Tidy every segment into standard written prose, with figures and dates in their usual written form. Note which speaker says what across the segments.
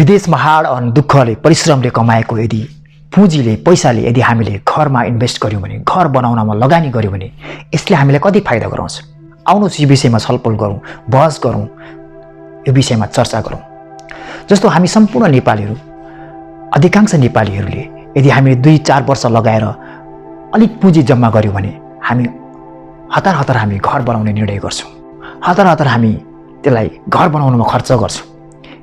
Speaker 1: विदेशमा हाड अनि दुःखले परिश्रमले कमाएको यदि पुँजीले पैसाले यदि हामीले घरमा इन्भेस्ट गर्यौँ भने घर बनाउनमा लगानी गर्यौँ भने यसले हामीलाई कति फाइदा गराउँछ आउनुहोस् यो विषयमा छलफल गरौँ बहस गरौँ यो विषयमा चर्चा गरौँ। जस्तो हामी सम्पूर्ण नेपालीहरू अधिकांश नेपालीहरूले यदि हामीले 2-4 वर्ष लगाएर अलिक पुँजी जम्मा गर्यौँ भने हामी हतार हामी घर बनाउने निर्णय गर्छौँ हतार हामी त्यसलाई घर बनाउनमा खर्च गर्छौँ।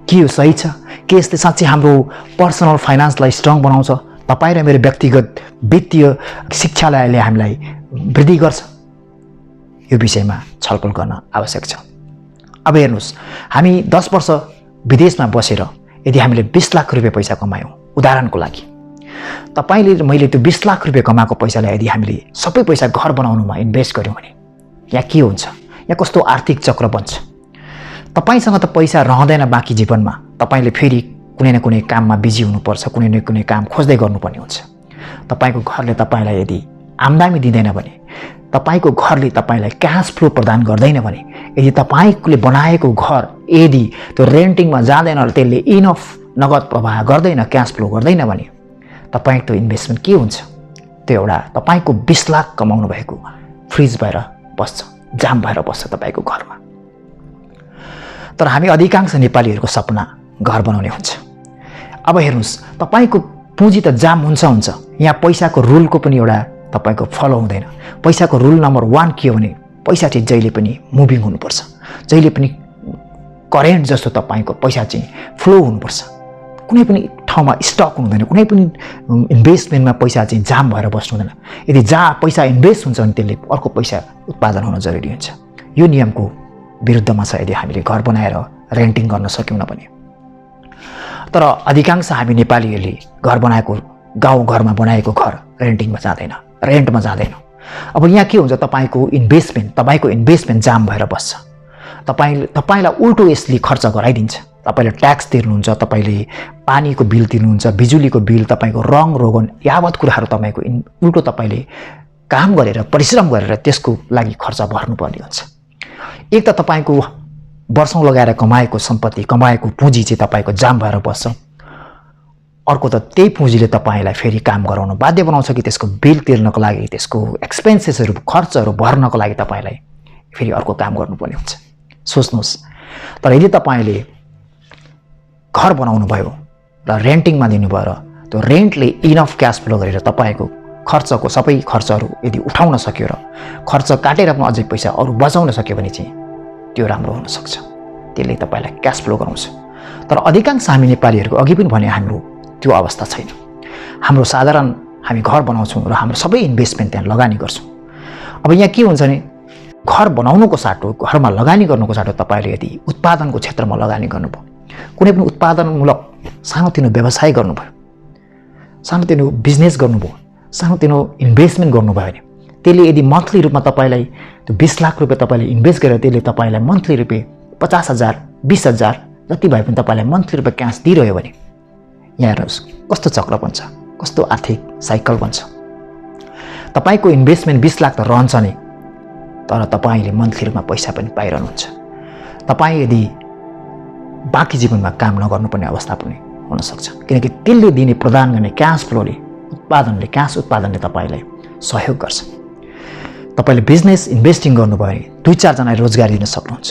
Speaker 1: के यो सही छ के यसले साँच्चै हाम्रो पर्सनल फाइनान्सलाई स्ट्रङ बनाउँछ तपाईँ र मेरो व्यक्तिगत वित्तीय शिक्षाले हामीलाई वृद्धि गर्छ यो विषयमा छलफल गर्न आवश्यक छ। अब हेर्नुहोस् हामी 10 वर्ष विदेशमा बसेर यदि हामीले 20 लाख रुपियाँ पैसा कमायौँ उदाहरणको लागि तपाईले र मैले त्यो 20 लाख रुपियाँ कमाएको पैसालाई यदि हामीले सबै पैसा घर बनाउनुमा इन्भेस्ट गर्यौँ भने यहाँ के हुन्छ यहाँ कस्तो आर्थिक चक्र बन्छ। तपाईसँग त पैसा रहँदैन बाँकी जीवनमा तपाईले फेरि कुनै न कुनै काममा बिजी हुनुपर्छ कुनै न कुनै काम खोज्दै गर्नुपर्ने हुन्छ। तपाईको घरले तपाईलाई यदि आम्दानी दिँदैन भने तपाईको घरले तपाईलाई क्याश फ्लो प्रदान गर्दैन भने यदि तपाईले बनाएको घर यदि त्यो रेन्टिङमा जाँदैन र त्यसले इनफ नगद प्रवाह गर्दैन क्याश फ्लो गर्दैन भने तपाईको त्यो इन्भेस्टमेन्ट के हुन्छ त्यो एउटा तपाईको 20 लाख कमाउनु भएको फ्रिज भएर बस्छ जाम भएर बस्छ तपाईको घरमा। तर हामी अधिकांश नेपालीहरूको सपना घर बनाउने हुन्छ। अब हेर्नुहोस् तपाईको पुँजी त जाम हुन्छ यहाँ पैसाको रुलको पनि एउटा तपाईको फलो हुँदैन। पैसाको रुल नम्बर 1 के हो भने पैसा चाहिँ जहिले पनि मुभिङ हुनुपर्छ जहिले पनि करेन्ट जस्तो तपाईको पैसा चाहिँ फ्लो हुनुपर्छ कुनै पनि ठाउँमा स्टक हुँदैन कुनै पनि इन्भेस्टमेन्टमा पैसा चाहिँ जाम भएर बस्नु हुँदैन। यदि जहाँ पैसा इन्भेस्ट हुन्छ भने त्यसले अर्को पैसा उत्पादन हुन जरुरी हुन्छ। यो नियमको विरुद्धमा छ यदि हामीले घर बनाएर रेन्टिङ गर्न सक्यौँ न भने। तर अधिकांश हामी नेपालीहरूले घर बनाएको गाउँ घरमा बनाएको घर रेन्टिङमा जाँदैन रेन्टमा जाँदैन। अब यहाँ के हुन्छ तपाईको इन्भेस्टमेन्ट जाम भएर बस्छ तपाईलाई उल्टो यसले खर्च गराइदिन्छ। तपाईले ट्याक्स तिर्नुहुन्छ तपाईले पानीको बिल तिर्नुहुन्छ बिजुलीको बिल तपाईको रङ रोगन यावत कुराहरू तपाईको उल्टो तपाईले काम गरेर परिश्रम गरेर त्यसको लागि खर्च भर्नुपर्ने हुन्छ। एक त तपाईको वर्षौं लगाएर कमाएको सम्पत्ति कमाएको पुँजी चाहिँ तपाईको जाम भएर बस्छ अर्को त त्यही पुँजीले तपाईलाई फेरि काम गराउन बाध्य बनाउँछ कि त्यसको बिल तिर्नको लागि त्यसको एक्सपेन्सेसहरु खर्चहरु भर्नको लागि तपाईलाई फेरि अर्को काम गर्नुपर्ने हुन्छ। सोच्नुस् तर यदि तपाईले घर बनाउनु भयो र रेन्टिङमा दिनुभयो र त्यो रेन्टले इनफ क्याश फ्लो गरेर तपाईको खर्चको सबै खर्चहरु यदि उठाउन सक्यो र खर्च काटेर पनि अझै पैसा अरु बचाउन सक्यो भने चाहिँ त्यो राम्रो हुन सक्छ त्यसले तपाईलाई क्याश फ्लो गराउँछ। तर अधिकांश हामी नेपालीहरुको अघि पनि भने हाम्रो त्यो अवस्था छैन। हाम्रो साधारण हामी घर बनाउँछौं र हाम्रो सबै इन्भेस्टमेन्ट त्यहाँ लगानी गर्छौं। अब यहाँ के हुन्छ भने घर बनाउनुको साटो घरमा लगानी गर्नुको साटो तपाईले यदि उत्पादनको क्षेत्रमा लगानी गर्नुभयो कुनै पनि उत्पादनमूलक सानोतिनो व्यवसाय गर्नुभयो सानोतिनो बिजनेस गर्नुभयो सानोतिनो इन्भेस्टमेन्ट गर्नुभयो भने त्यसले यदि मन्थली रूपमा तपाईलाई त्यो 20 लाख रुपैयाँ तपाईले इन्भेस्ट गरेर त्यसले तपाईलाई मन्थली रुपैयाँ 50,000 20,000 जति भए पनि तपाईलाई मन्थली रुपैयाँ क्याश दिइरह्यो भने यहाँ हेर्नुस् कस्तो चक्र बन्छ कस्तो आर्थिक साइकल बन्छ। तपाईको इन्भेस्टमेन्ट 20 लाख त रहन्छ नि तर तपाईले मन्थली रूपमा पैसा पनि पाइरहनुहुन्छ। तपाई यदि बाँकी जीवनमा काम नगर्नुपर्ने अवस्था पनि हुन सक्छ किनकि त्यसले दिने प्रदान गर्ने क्याश फ्लोले क्याश उत्पादनले तपाईलाई सहयोग गर्छ। तपाईले बिजनेस इन्भेस्टिङ गर्नुभयो भने 2-4 जना रोजगार दिन सक्नुहुन्छ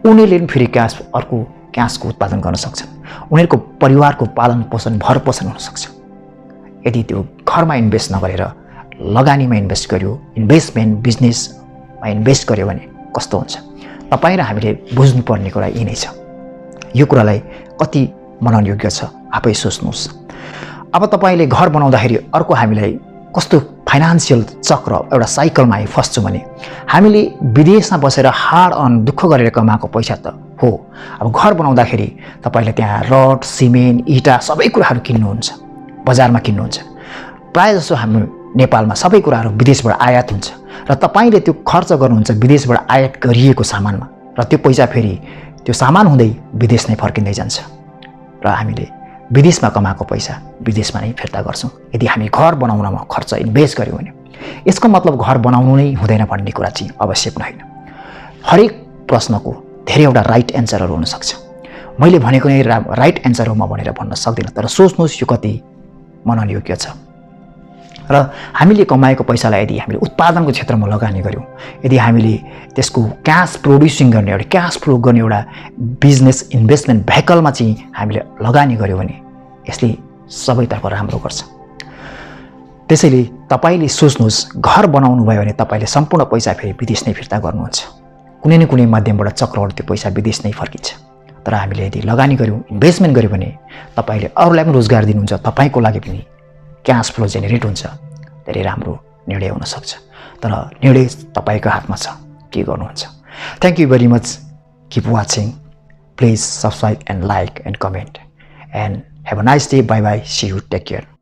Speaker 1: उनीहरूले पनि फेरि अर्को क्याशको उत्पादन गर्न सक्छन् उनीहरूको परिवारको पालन पोषण भर पोषण हुन सक्छ। यदि त्यो घरमा इन्भेस्ट नगरेर लगानीमा इन्भेस्ट गर्यो इन्भेस्टमेन्ट बिजनेसमा इन्भेस्ट गर्यो भने कस्तो हुन्छ तपाई र हामीले बुझ्नुपर्ने कुरा यही नै छ। यो कुरालाई कति मनन योग्य छ आफै सोच्नुस्। अब तपाईले घर बनाउँदाखेरि अर्को हामीलाई कस्तो फाइनान्शियल चक्र एउटा साइकलमा फस्छौं भने हामीले विदेशमा बसेर हार्ड अन दुःख गरेर कमाएको पैसा त हो। अब घर बनाउँदाखेरि तपाईले त्यहाँ रड सिमेन्ट इटा सबै कुराहरू किन्नुहुन्छ बजारमा किन्नुहुन्छ। प्राय जसो हाम्रो नेपालमा सबै कुराहरू विदेशबाट आयात हुन्छ र तपाईले त्यो खर्च गर्नुहुन्छ विदेशबाट आयात गरिएको सामानमा र त्यो पैसा फेरि त्यो सामान हुँदै विदेश नै फर्किँदै जान्छ र हामीले विदेशमा कमाएको पैसा विदेशमा नै फिर्ता गर्छौं यदि हामी घर बनाउनमा खर्च इन्भेस्ट गर्यौं भने। यसको मतलब घर बनाउनु नै हुँदैन भन्ने कुरा चाहिँ आवश्यक होइन। हरेक प्रश्नको धेरैवटा राइट एन्सरहरू हुन सक्छ। मैले भनेको नै राइट एन्सर हो म भनेर भन्न सक्दिनँ, तर सोच्नुहोस् यो कति मनन योग्य छ। र हामीले कमाएको पैसालाई यदि हामीले उत्पादनको क्षेत्रमा लगानी गऱ्यौँ, यदि हामीले त्यसको क्यास प्रोड्युसिङ गर्ने एउटा क्यास फ्लो गर्ने एउटा बिजनेस इन्भेस्टमेन्ट भेहिकलमा चाहिँ हामीले लगानी गऱ्यौँ भने यसले सबैतर्फ राम्रो गर्छ। त्यसैले तपाईले सोच्नुहोस्, घर बनाउनु भयो भने तपाईले सम्पूर्ण पैसा फेरि विदेश नै फिर्ता गर्नुहुन्छ। कुनै न कुनै माध्यमबाट चक्रबाट त्यो पैसा विदेश नै फर्किन्छ। तर हामीले यदि लगानी गऱ्यौँ, इन्भेस्टमेन्ट गऱ्यौँ भने तपाईले अरूलाई पनि रोजगार दिनुहुन्छ, तपाईको लागि पनि क्यास फ्लो जेनेरेट हुन्छ। धेरै राम्रो निर्णय हुन सक्छ, तर निर्णय तपाईको हातमा छ, के गर्नुहुन्छ। Thank you very much. Keep watching. Please subscribe and like and comment and have a nice day. Bye bye. See you. Take care.